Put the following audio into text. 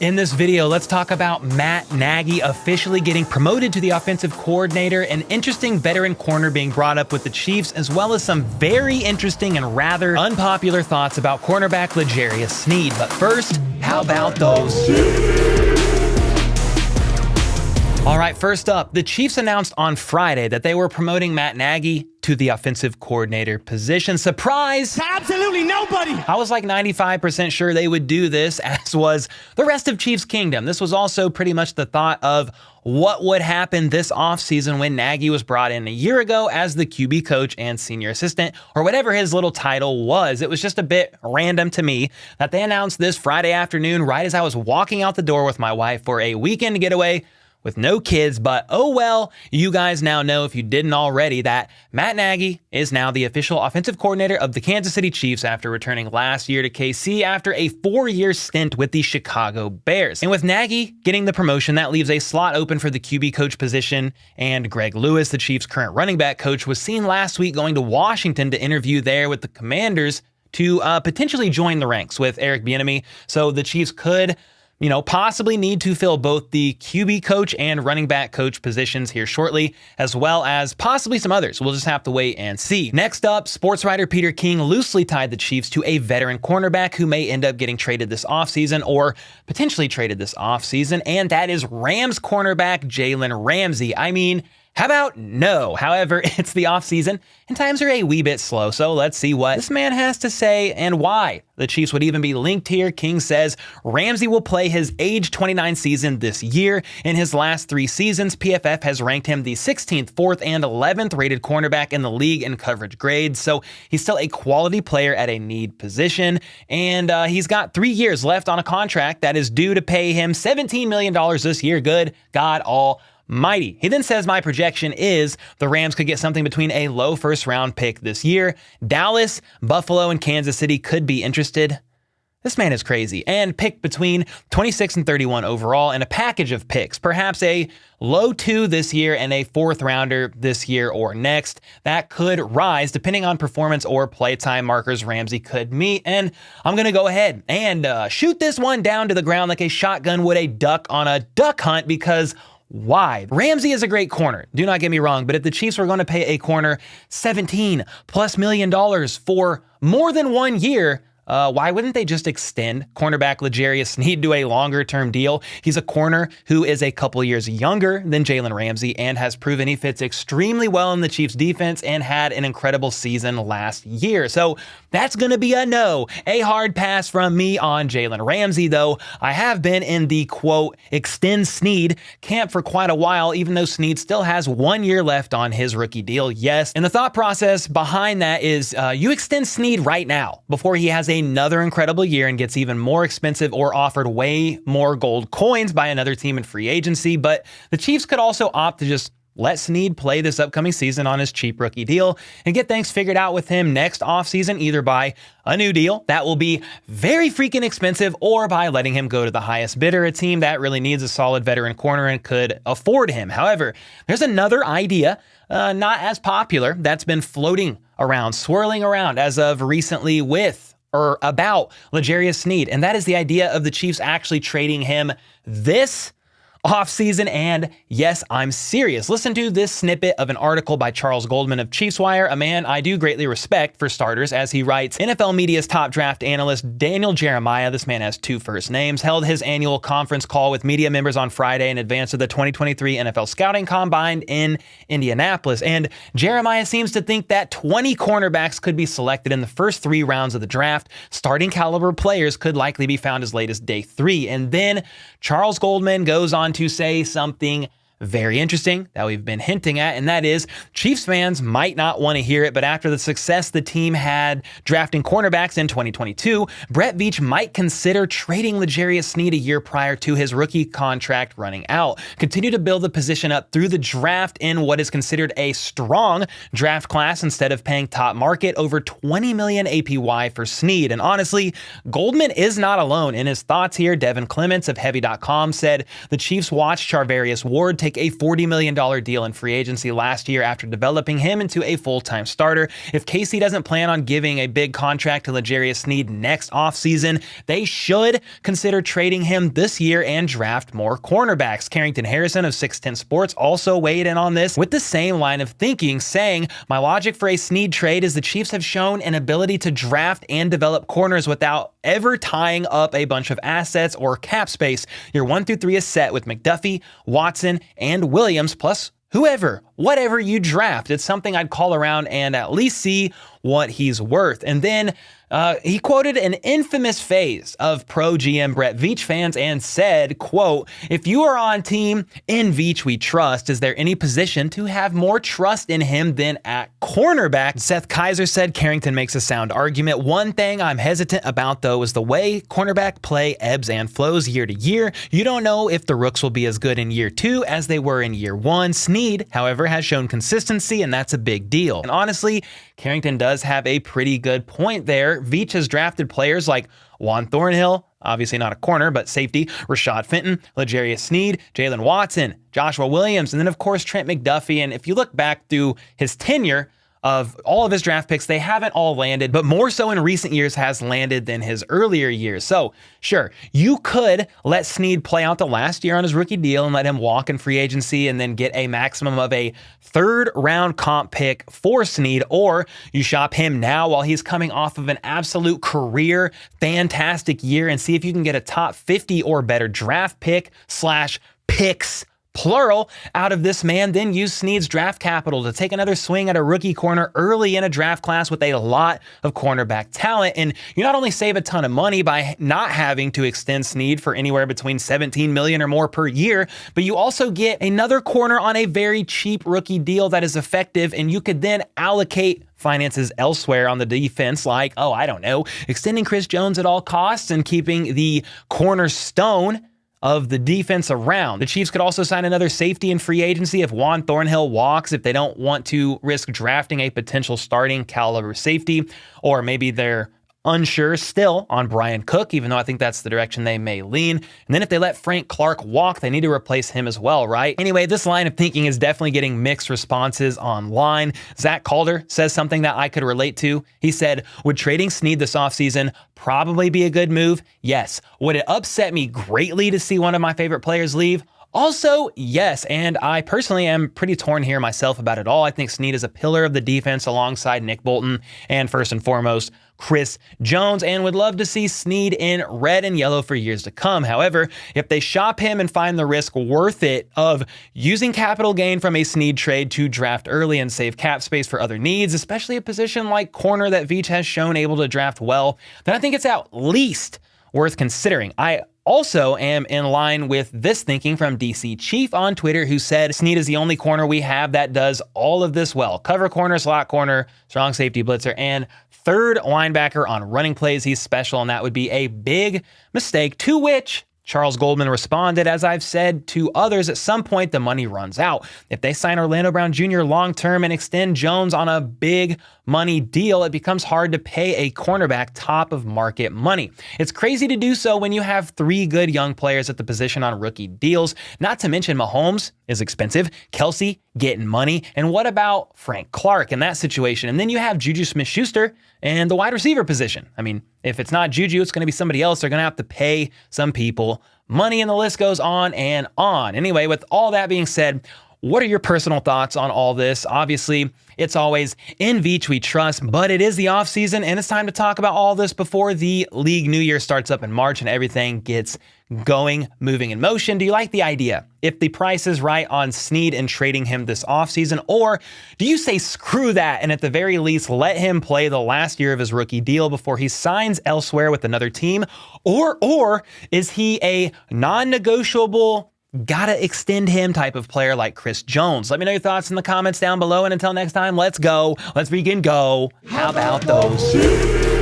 In this video, let's talk about Matt Nagy officially getting promoted to the offensive coordinator, an interesting veteran corner being brought up with the Chiefs, as well as some very interesting and rather unpopular thoughts about cornerback L'Jarius Sneed. But first, how about those? All right, first up, the Chiefs announced on Friday that they were promoting Matt Nagy to the offensive coordinator position. Surprise! To absolutely nobody! I was like 95% sure they would do this, as was the rest of Chiefs Kingdom. This was also pretty much the thought of what would happen this offseason when Nagy was brought in a year ago as the QB coach and senior assistant, or whatever his little title was. It was just a bit random to me that they announced this Friday afternoon right as I was walking out the door with my wife for a weekend getaway with no kids. But oh well, you guys now know, if you didn't already, that Matt Nagy is now the official offensive coordinator of the Kansas City Chiefs after returning last year to KC after a 4-year stint with the Chicago Bears. And with Nagy getting the promotion, that leaves a slot open for the QB coach position, and Greg Lewis, the Chiefs' current running back coach, was seen last week going to Washington to interview there with the Commanders to potentially join the ranks with Eric Bieniemy. So the Chiefs could possibly need to fill both the QB coach and running back coach positions here shortly, as well as possibly some others. We'll just have to wait and see. Next up, sports writer Peter King loosely tied the Chiefs to a veteran cornerback who may end up getting traded this offseason, or potentially traded this offseason, and that is Rams cornerback Jaylen Ramsey. I mean, how about no? However, it's the offseason and times are a wee bit slow, so let's see what this man has to say and why the Chiefs would even be linked here. King says Ramsey will play his age 29 season this year. In his last 3 seasons, PFF has ranked him the 16th, 4th, and 11th rated cornerback in the league in coverage grades, so he's still a quality player at a need position, and he's got 3 years left on a contract that is due to pay him $17 million this year. Good God almighty. He then says, my projection is the Rams could get something between a low first-round pick this year. Dallas, Buffalo, and Kansas City could be interested. This man is crazy. And pick between 26 and 31 overall, and a package of picks, perhaps a low 2 this year and a 4th rounder this year or next. That could rise depending on performance or playtime markers Ramsey could meet. And I'm going to go ahead and shoot this one down to the ground like a shotgun would a duck on a duck hunt, because why? Ramsey is a great corner, do not get me wrong, but if the Chiefs were going to pay a corner $17+ million for more than 1 year, why wouldn't they just extend cornerback L'Jarius Sneed to a longer-term deal? He's a corner who is a couple years younger than Jaylen Ramsey and has proven he fits extremely well in the Chiefs' defense and had an incredible season last year. So that's going to be a no. A hard pass from me on Jaylen Ramsey, though. I have been in the, quote, extend Sneed camp for quite a while, even though Sneed still has 1 year left on his rookie deal, yes. And the thought process behind that is you extend Sneed right now before he has another incredible year and gets even more expensive or offered way more gold coins by another team in free agency. But the Chiefs could also opt to just let Sneed play this upcoming season on his cheap rookie deal and get things figured out with him next offseason, either by a new deal that will be very freaking expensive, or by letting him go to the highest bidder, a team that really needs a solid veteran corner and could afford him. However, there's another idea, not as popular, that's been floating around, swirling around as of recently about L'Jarius Sneed, and that is the idea of the Chiefs actually trading him this offseason. And yes, I'm serious. Listen to this snippet of an article by Charles Goldman of Chiefs Wire, a man I do greatly respect for starters, as he writes, NFL Media's top draft analyst Daniel Jeremiah, this man has 2 first names, held his annual conference call with media members on Friday in advance of the 2023 NFL Scouting Combine in Indianapolis. And Jeremiah seems to think that 20 cornerbacks could be selected in the first 3 rounds of the draft. Starting caliber players could likely be found as late as day 3. And then Charles Goldman goes on to say something very interesting that we've been hinting at, and that is Chiefs fans might not want to hear it, but after the success the team had drafting cornerbacks in 2022, Brett Veach might consider trading L'Jarius Sneed a year prior to his rookie contract running out. Continue to build the position up through the draft in what is considered a strong draft class instead of paying top market over $20 million APY for Sneed. And honestly, Goldman is not alone in his thoughts here. Devin Clements of Heavy.com said the Chiefs watched Charvarius Ward take a $40 million deal in free agency last year after developing him into a full-time starter. If KC doesn't plan on giving a big contract to L'Jarius Sneed next offseason, they should consider trading him this year and draft more cornerbacks. Carrington Harrison of 610 Sports also weighed in on this with the same line of thinking, saying, "My logic for a Sneed trade is the Chiefs have shown an ability to draft and develop corners without ever tying up a bunch of assets or cap space. Year 1 through 3 is set with McDuffie, Watson, and Williams, plus whatever you draft. It's something I'd call around and at least see what he's worth." And then he quoted an infamous phase of pro GM Brett Veach fans and said, quote, "If you are on team in Veach we trust, is there any position to have more trust in him than at cornerback?" Seth Kaiser said Carrington makes a sound argument. "One thing I'm hesitant about though is the way cornerback play ebbs and flows year to year. You don't know if the rooks will be as good in year 2 as they were in year 1. Sneed, however, has shown consistency, and that's a big deal." And honestly, Carrington does have a pretty good point there. Veach has drafted players like Juan Thornhill, obviously not a corner, but safety, Rashad Fenton, L'Jarius Sneed, Jalen Watson, Joshua Williams, and then of course Trent McDuffie. And if you look back through his tenure, of all of his draft picks, they haven't all landed, but more so in recent years has landed than his earlier years. So sure, you could let Sneed play out the last year on his rookie deal and let him walk in free agency and then get a maximum of a 3rd round comp pick for Sneed, or you shop him now while he's coming off of an absolute career fantastic year and see if you can get a top 50 or better draft pick / picks plural out of this man, then use Sneed's draft capital to take another swing at a rookie corner early in a draft class with a lot of cornerback talent. And you not only save a ton of money by not having to extend Sneed for anywhere between $17 million or more per year, but you also get another corner on a very cheap rookie deal that is effective, and you could then allocate finances elsewhere on the defense, like, extending Chris Jones at all costs and keeping the cornerstone of the defense around. The Chiefs could also sign another safety in free agency if Juan Thornhill walks, if they don't want to risk drafting a potential starting caliber safety, or maybe they're unsure still on Brian Cook, even though I think that's the direction they may lean. And then if they let Frank Clark walk, they need to replace him as well, right? Anyway, this line of thinking is definitely getting mixed responses online. Zach Calder says something that I could relate to. He said, "Would trading Sneed this offseason probably be a good move? Yes. Would it upset me greatly to see one of my favorite players leave? Also, yes, and I personally am pretty torn here myself about it all. I think Sneed is a pillar of the defense alongside Nick Bolton and, first and foremost, Chris Jones, and would love to see Sneed in red and yellow for years to come. However, if they shop him and find the risk worth it of using capital gain from a Sneed trade to draft early and save cap space for other needs, especially a position like corner that Veach has shown able to draft well, then I think it's at least worth considering. I also am in line with this thinking from DC Chief on Twitter, who said Sneed is the only corner we have that does all of this well. Cover corner, slot corner, strong safety blitzer, and 3rd linebacker on running plays. He's special, and that would be a big mistake, to which Charles Goldman responded, "As I've said to others, at some point the money runs out. If they sign Orlando Brown Jr. long-term and extend Jones on a big money deal, it becomes hard to pay a cornerback top of market money. It's crazy to do so when you have 3 good young players at the position on rookie deals. Not to mention Mahomes is expensive, Kelsey getting money, and what about Frank Clark in that situation? And then you have Juju Smith-Schuster and the wide receiver position. I mean, if it's not Juju, it's going to be somebody else. They're going to have to pay some people money, and the list goes on and on. Anyway, with all that being said, what are your personal thoughts on all this? Obviously, it's always in Veach we trust, but it is the offseason, and it's time to talk about all this before the league new year starts up in March and everything gets going, moving in motion. Do you like the idea? If the price is right on Sneed and trading him this offseason, or do you say screw that and at the very least let him play the last year of his rookie deal before he signs elsewhere with another team? Or is he a non-negotiable, gotta extend him type of player like Chris Jones? Let me know your thoughts in the comments down below, and until next time, let's go. Let's freaking go. How about those?